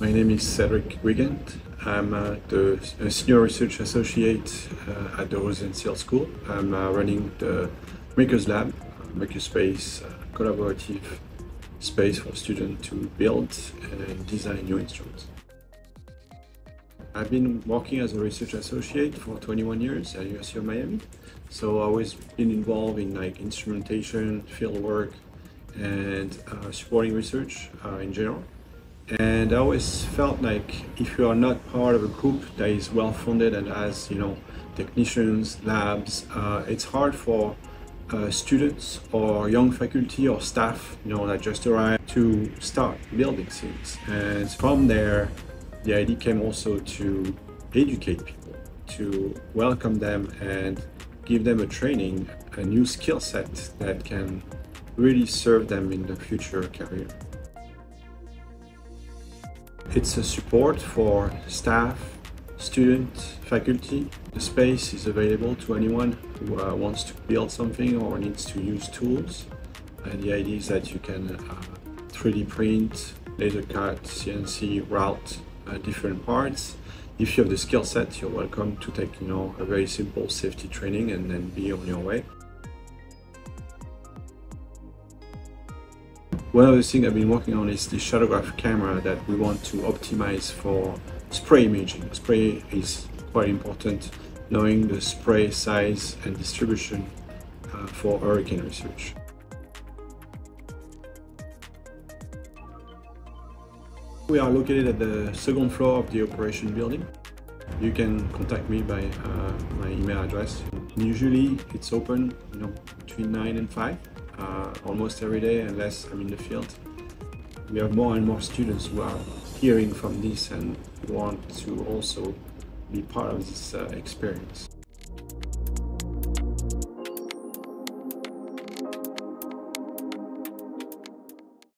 My name is Cedric Guigand. I'm a senior research associate at the Rosenstiel School. I'm running the Makers Lab, makerspace, collaborative space for students to build and design new instruments. I've been working as a research associate for 21 years at University of Miami. So I've always been involved in instrumentation, fieldwork, and supporting research in general. And I always felt like if you are not part of a group that is well funded and has, technicians, labs, it's hard for students or young faculty or staff, that just arrived to start building things. And from there, the idea came also to educate people, to welcome them and give them a training, a new skill set that can really serve them in the future career. It's a support for staff, students, faculty. The space is available to anyone who wants to build something or needs to use tools. And the idea is that you can 3D print, laser cut, CNC, route different parts. If you have the skill set, you're welcome to take a very simple safety training and then be on your way. One of the things I've been working on is the shadowgraph camera that we want to optimize for spray imaging. Spray is quite important, knowing the spray size and distribution for hurricane research. We are located at the second floor of the operation building. You can contact me by my email address. Usually it's open between 9 and 5. Almost every day unless I'm in the field. We have more and more students who are hearing from this and want to also be part of this experience.